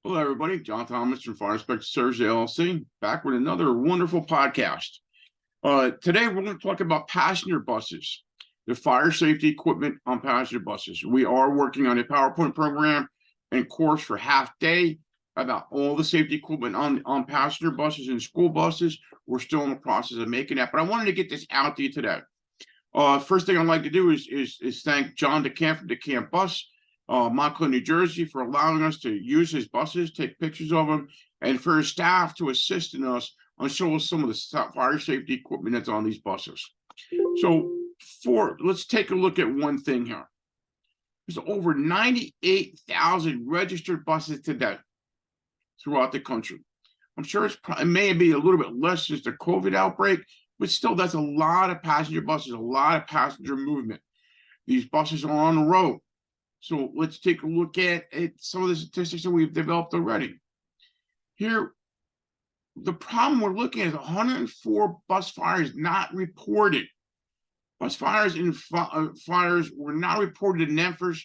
Hello, everybody. John Thomas from Fire Inspector Services LLC, back with another wonderful podcast. Today, we're going to talk about passenger buses, the fire safety equipment on passenger buses. We are working on a PowerPoint program and course for half day about all the safety equipment on passenger buses and school buses. We're still in the process of making that, but I wanted to get this out to you today. First thing I'd like to do is thank John DeCamp from DeCamp Bus, Montclair, New Jersey, for allowing us to use his buses, take pictures of them, and for his staff to assist in us on showing us some of the fire safety equipment that's on these buses. So let's take a look at one thing here. There's over 98,000 registered buses today throughout the country. I'm sure it may be a little bit less since the COVID outbreak, but still, that's a lot of passenger buses, a lot of passenger movement. These buses are on the road. So let's take a look at some of the statistics that we've developed already. Here, the problem we're looking at is 104 bus fires not reported. Bus fires and fires were not reported in NEMFRs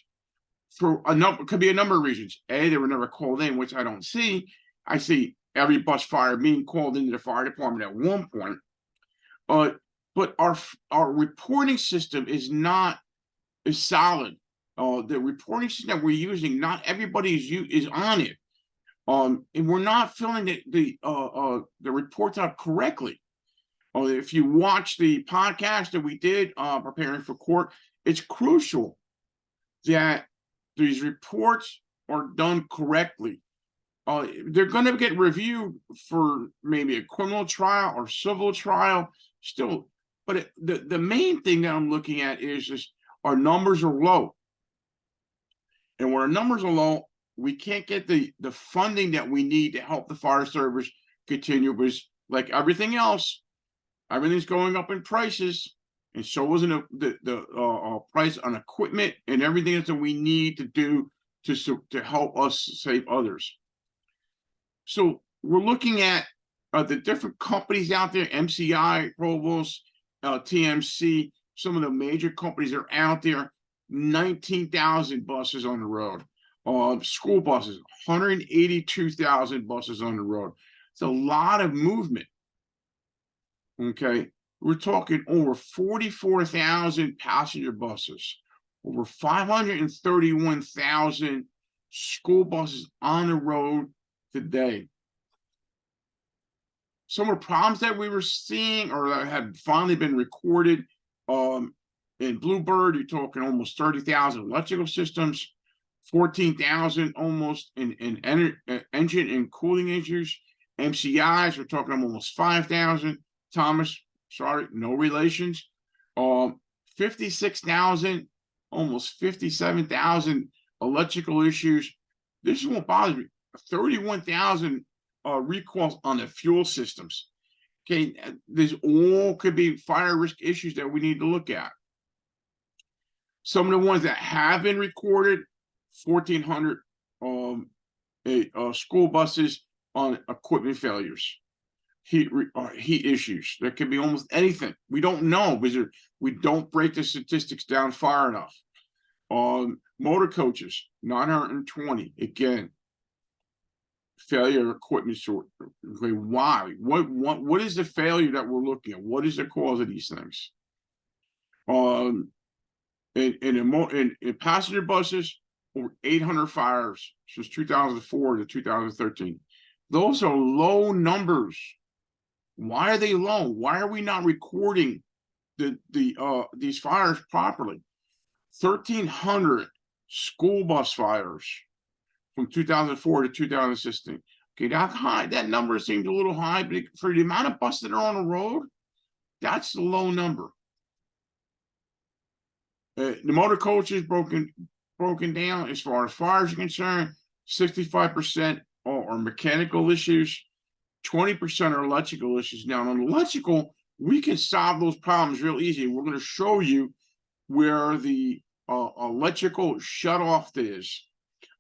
for could be a number of reasons. A, they were never called in, which I don't see. I see every bus fire being called into the fire department at one point. But our reporting system is not as solid. The reporting system that we're using, not everybody is on it, and we're not filling the reports out correctly. If you watch the podcast that we did preparing for court, it's crucial that these reports are done correctly. They're going to get reviewed for maybe a criminal trial or civil trial still, but the main thing that I'm looking at is our numbers are low. And when our numbers are low, we can't get the funding that we need to help the fire service continue. Because like everything else, everything's going up in prices, and so isn't the price on equipment and everything else that we need to do to help us save others. So we're looking at the different companies out there: MCI, Provost, TMC. Some of the major companies are out there. 19,000 buses on the road. School buses, 182,000 buses on the road. It's a lot of movement. Okay, we're talking over 44,000 passenger buses, over 531,000 school buses on the road today. Some of the problems that we were seeing or that had finally been recorded, in Bluebird, you're talking almost 30,000 electrical systems, 14,000 almost in engine and cooling issues. MCIs, we're talking almost 5,000. Thomas, sorry, no relations. 56,000, almost 57,000 electrical issues. This is what bothers me. 31,000 recalls on the fuel systems. Okay, these all could be fire risk issues that we need to look at. Some of the ones that have been recorded, 1,400 school buses on equipment failures, heat issues. There could be almost anything. We don't know because we don't break the statistics down far enough. Motor coaches, 920. Again, failure of equipment sort. Okay, why? What is the failure that we're looking at? What is the cause of these things? In passenger buses, over 800 fires since 2004 to 2013. Those are low numbers. Why are they low? Why are we not recording these fires properly? 1,300 school bus fires from 2004 to 2016. Okay, that's high. That number seems a little high, but for the amount of buses that are on the road, that's the low number. The motor coaches broken down as far as fires are concerned. 65% are mechanical issues, 20% are electrical issues. Now, on electrical, we can solve those problems real easy. We're going to show you where the electrical shutoff is.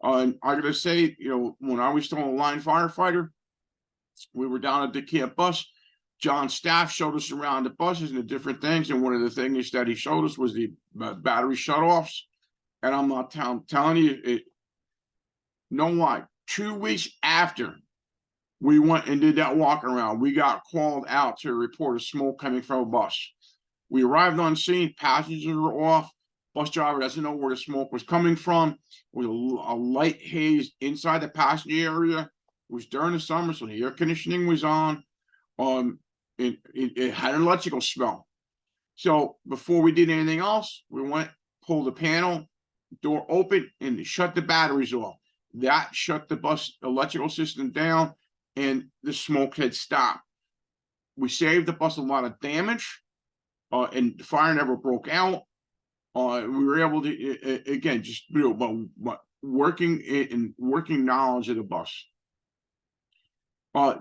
I'm going to say, when I was still a line firefighter, we were down at the camp bus. John's staff showed us around the buses and the different things. And one of the things that he showed us was the battery shutoffs. And I'm not telling you, know why? 2 weeks after we went and did that walk around, we got called out to report a smoke coming from a bus. We arrived on scene, passengers were off, bus driver doesn't know where the smoke was coming from. It was a light haze inside the passenger area. It was during the summer, so the air conditioning was on. It had an electrical smell. So before we did anything else, we went, pulled the panel, door open, and shut the batteries off. That shut the bus electrical system down, and the smoke had stopped. We saved the bus a lot of damage, and the fire never broke out. We were able to, again, just but working knowledge of the bus.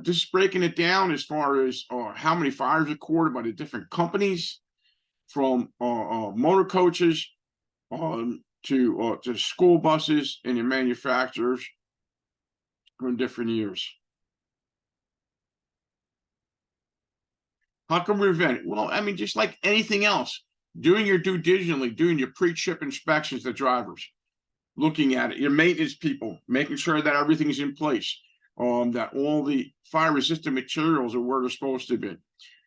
Just breaking it down as far as how many fires recorded by the different companies, from motor coaches to school buses and the manufacturers from different years. How can we prevent it? Well, I mean, just like anything else, doing your due diligently, doing your pre-trip inspections to drivers, looking at it, your maintenance people, making sure that everything's in place, that all the fire-resistant materials are where they're supposed to be.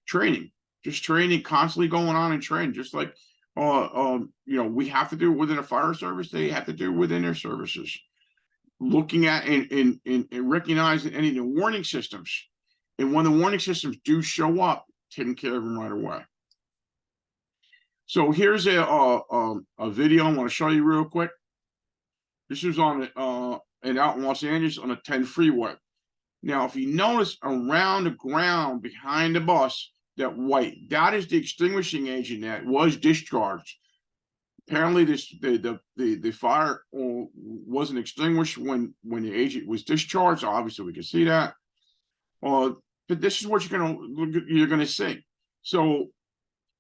Training, just training, constantly going on and training, just like we have to do it within a fire service, they have to do it within their services. Looking at and recognizing any of the warning systems, and when the warning systems do show up, taking care of them right away. So here's a video I want to show you real quick. This was on and out in Los Angeles on the 10 freeway. Now, if you notice around the ground behind the bus, that white, that is the extinguishing agent that was discharged. Apparently, the fire wasn't extinguished when the agent was discharged. Obviously, we can see that. But this is what you're gonna see. So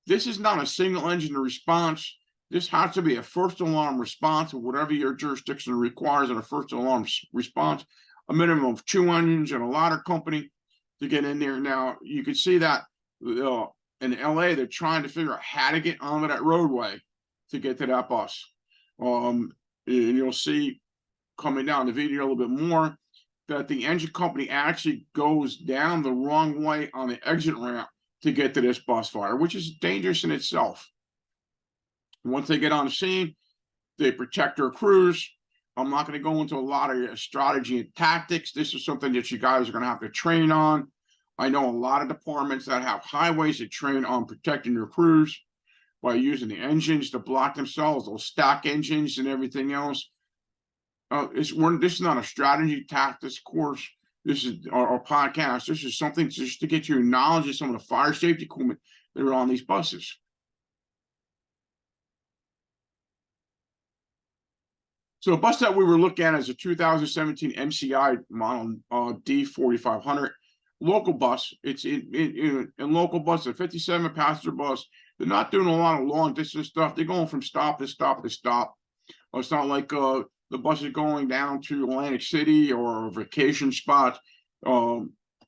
this is not a single engine response. This has to be a first alarm response, or whatever your jurisdiction requires in a first alarm response. A minimum of 2 engines and a ladder company to get in there. Now you can see that in LA, they're trying to figure out how to get onto that roadway to get to that bus. And you'll see coming down the video a little bit more that the engine company actually goes down the wrong way on the exit ramp to get to this bus fire, which is dangerous in itself. Once they get on the scene, they protect their crews. I'm not going to go into a lot of strategy and tactics. This is something that you guys are going to have to train on. I know a lot of departments that have highways that train on protecting their crews by using the engines to block themselves, those stack engines and everything else. This is not a strategy tactics course. This is our podcast. This is something just to get you knowledge of some of the fire safety equipment that are on these buses. So the bus that we were looking at is a 2017 MCI model D4500 local bus. It's in local bus, a 57 passenger bus. They're not doing a lot of long distance stuff. They're going from stop to stop to stop. It's not like the bus is going down to Atlantic City or a vacation spot.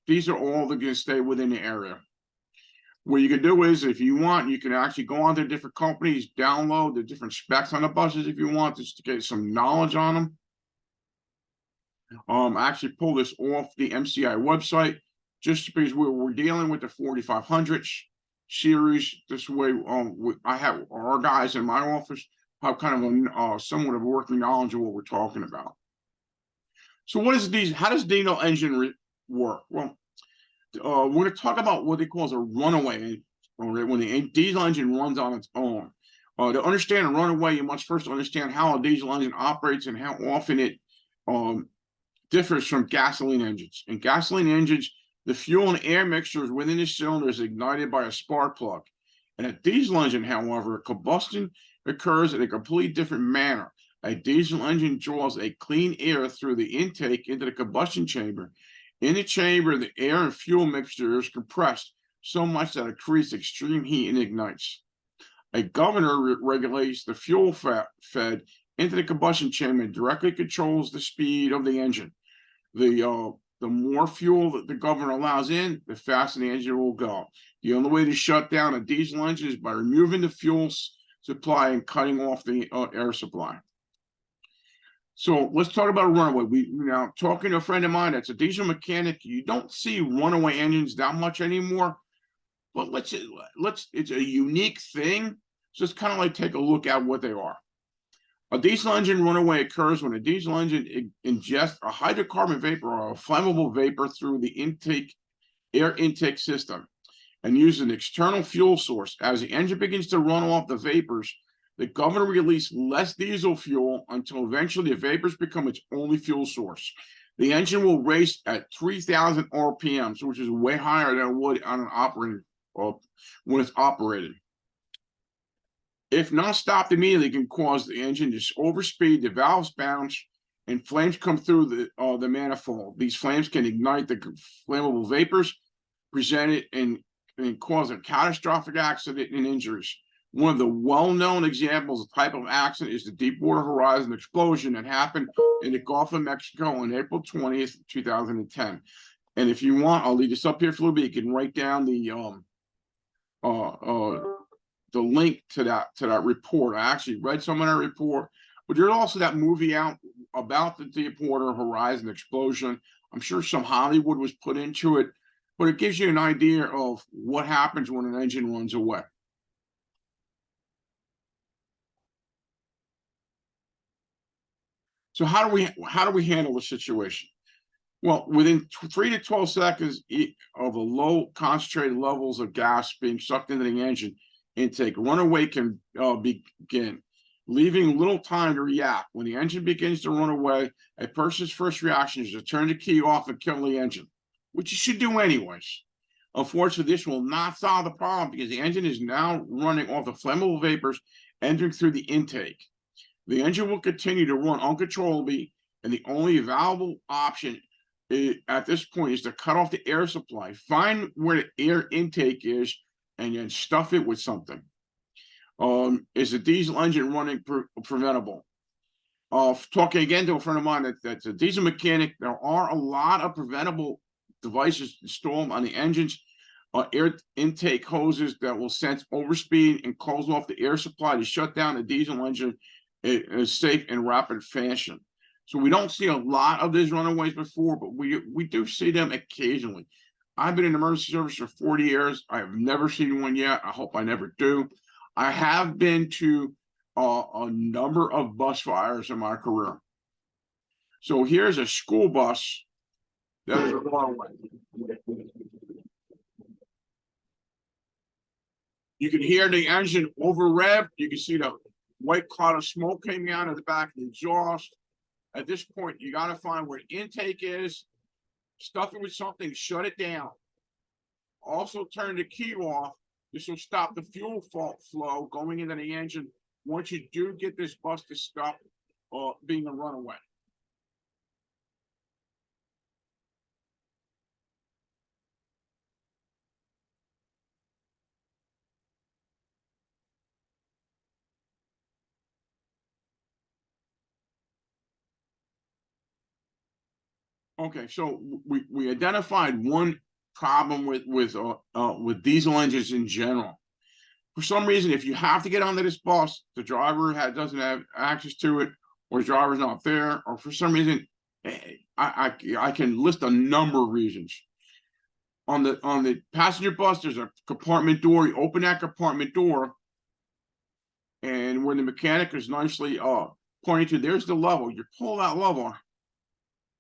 These are all going to stay within the area. What you can do is, if you want, you can actually go on to different companies, download the different specs on the buses if you want, just to get some knowledge on them. Actually pull this off the MCI website, just because we're dealing with the 4500 series. This way, I have our guys in my office have kind of a somewhat of a working knowledge of what we're talking about. So what is these? How does diesel engine work? Well, we're going to talk about what they call a runaway, when the diesel engine runs on its own. To understand a runaway, you must first understand how a diesel engine operates and how often it differs from gasoline engines. In gasoline engines, the fuel and air mixtures within the cylinder is ignited by a spark plug. In a diesel engine, however, combustion occurs in a completely different manner. A diesel engine draws a clean air through the intake into the combustion chamber. In the chamber, the air and fuel mixture is compressed so much that it creates extreme heat and ignites. A governor regulates the fuel fed into the combustion chamber and directly controls the speed of the engine. The more fuel that the governor allows in, the faster the engine will go. The only way to shut down a diesel engine is by removing the fuel supply and cutting off the air supply. So let's talk about a runaway. We now talking to a friend of mine that's a diesel mechanic. You don't see runaway engines that much anymore, but it's a unique thing. So it's kind of like take a look at what they are. A diesel engine runaway occurs when a diesel engine ingests a hydrocarbon vapor or a flammable vapor through the air intake system and uses an external fuel source. As the engine begins to run off the vapors, the governor releases less diesel fuel until eventually the vapors become its only fuel source. The engine will race at 3,000 RPMs, which is way higher than it would on an operating when it's operated. If not stopped immediately, it can cause the engine to overspeed, the valves bounce, and flames come through the manifold. These flames can ignite the flammable vapors presented and cause a catastrophic accident and injuries. One of the well-known examples of type of accident is the Deepwater Horizon explosion that happened in the Gulf of Mexico on April 20th, 2010. And if you want, I'll leave this up here for a little bit. You can write down the link to that report. I actually read some of that report, but there's also that movie out about the Deepwater Horizon explosion. I'm sure some Hollywood was put into it, but it gives you an idea of what happens when an engine runs away. So how do we handle the situation? Well, within 3 to 12 seconds of the low concentrated levels of gas being sucked into the engine intake, runaway can begin, leaving little time to react. When the engine begins to run away, a person's first reaction is to turn the key off and kill the engine, which you should do anyways. Unfortunately, this will not solve the problem because the engine is now running off the flammable vapors entering through the intake. The engine will continue to run uncontrollably, and the only available option at this point is to cut off the air supply, find where the air intake is, and then stuff it with something. Is the diesel engine running preventable? Talking again to a friend of mine that's a diesel mechanic, there are a lot of preventable devices installed on the engines, air intake hoses that will sense overspeed and close off the air supply to shut down the diesel engine in a safe and rapid fashion. So we don't see a lot of these runaways before, but we do see them occasionally. I've been in emergency service for 40 years. I have never seen one yet. I hope I never do. I have been to a number of bus fires in my career. So here's a school bus that is a runaway. You can hear the engine over rev. You can see the white cloud of smoke coming out of the back of the exhaust. At this point, you got to find where the intake is, stuff it with something, shut it down. Also turn the key off. This will stop the fuel flow going into the engine once you do get this bus to stop being a runaway. Okay, so we identified one problem with diesel engines in general. For some reason, if you have to get onto this bus, the driver doesn't have access to it, or the driver's not there, or for some reason, I can list a number of reasons. On the passenger bus, there's a compartment door. You open that compartment door, and where the mechanic is nicely pointing to, there's the level. You pull that lever,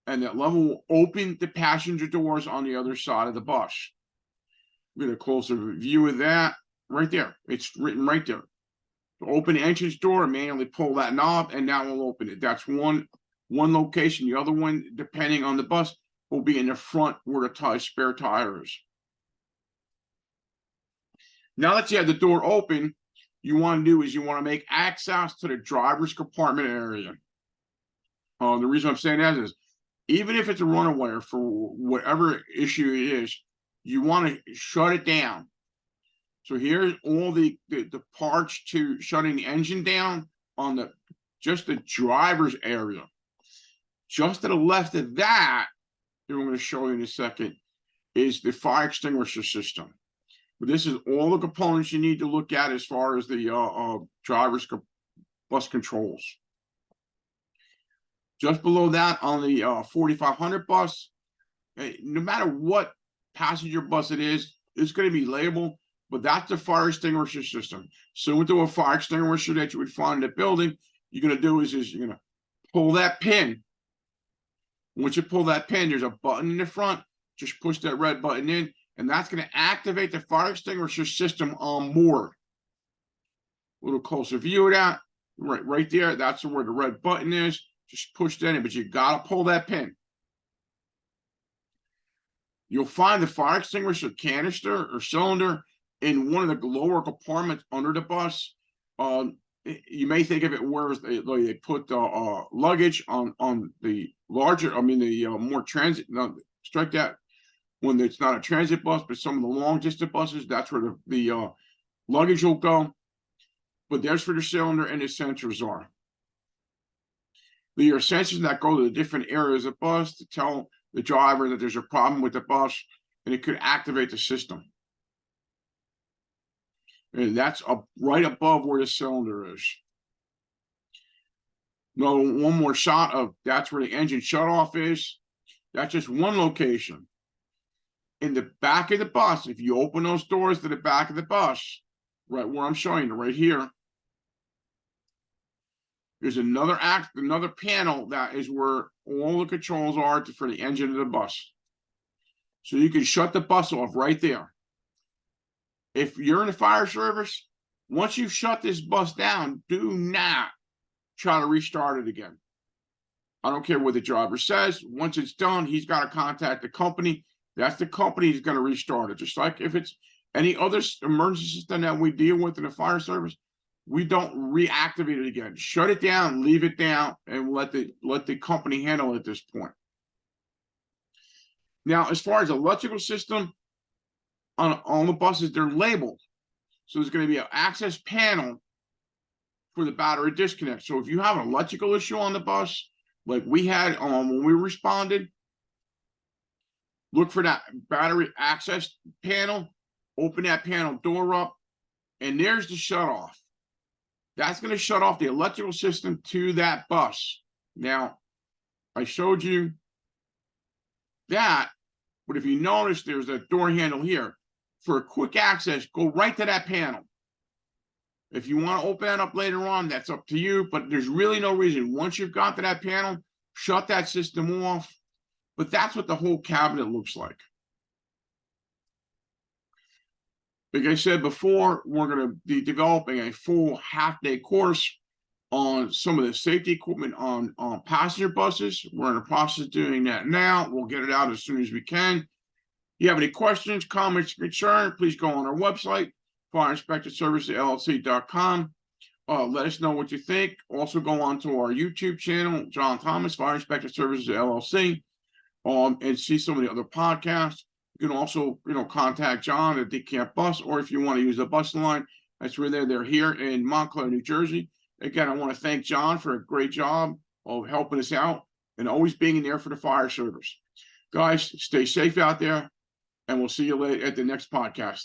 and that lever will open the passenger doors on the other side of the bus. Get a closer view of that right there. It's written right there. To open the entrance door, manually pull that knob, and that will open it. That's one location. The other one, depending on the bus, will be in the front where the spare tire is. Now that you have the door open, you want to do is you want to make access to the driver's compartment area. The reason I'm saying that is, even if it's a runaway or for whatever issue it is, you want to shut it down. So here's all the parts to shutting the engine down on just the driver's area. Just to the left of that, that I'm going to show you in a second, is the fire extinguisher system. But this is all the components you need to look at as far as the driver's bus controls. Just below that on the 4500 bus, no matter what passenger bus it is, it's going to be labeled, but that's the fire extinguisher system. So with a fire extinguisher that you would find in the building, you're going to do is you're going to pull that pin. Once you pull that pin, there's a button in the front. Just push that red button in, and that's going to activate the fire extinguisher system on board. A little closer view of that, right there. That's where the red button is. Just push that in, but you got to pull that pin. You'll find the fire extinguisher canister or cylinder in one of the lower compartments under the bus. You may think of it where they put the luggage on the larger, the more transit, strike that when it's not a transit bus, but some of the long distance buses, that's where the luggage will go. But there's where the cylinder and the sensors are. There are sensors that go to the different areas of the bus to tell the driver that there's a problem with the bus, and it could activate the system. And that's right above where the cylinder is. Now, one more shot of that's where the engine shutoff is. That's just one location. In the back of the bus, if you open those doors to the back of the bus, right where I'm showing you, right here, there's another panel that is where all the controls are for the engine of the bus. So you can shut the bus off right there. If you're in the fire service, once you've shut this bus down, do not try to restart it again. I don't care what the driver says. Once it's done, he's got to contact the company. That's the company who's going to restart it. Just like if it's any other emergency system that we deal with in the fire service, we don't reactivate it again. Shut it down, leave it down, and let the company handle it at this point. Now, as far as electrical system, on the buses, they're labeled. So there's going to be an access panel for the battery disconnect. So if you have an electrical issue on the bus, like we had when we responded, look for that battery access panel, open that panel door up, and there's the shutoff. That's going to shut off the electrical system to that bus. Now, I showed you that, but if you notice, there's a door handle here. For a quick access, go right to that panel. If you want to open that up later on, that's up to you, but there's really no reason. Once you've got to that panel, shut that system off. But that's what the whole cabinet looks like. Like I said before, we're going to be developing a full half-day course on some of the safety equipment on passenger buses. We're in the process of doing that now. We'll get it out as soon as we can. If you have any questions, comments, concerns, please go on our website, fireinspectorservicesllc.com. Let us know what you think. Also go on to our YouTube channel, John Thomas, Fire Inspector Services LLC, and see some of the other podcasts. You can also, contact John at Decamp Bus, or if you want to use the bus line, that's where they're here in Montclair, New Jersey. Again, I want to thank John for a great job of helping us out and always being there for the fire service. Guys, stay safe out there, and we'll see you later at the next podcast.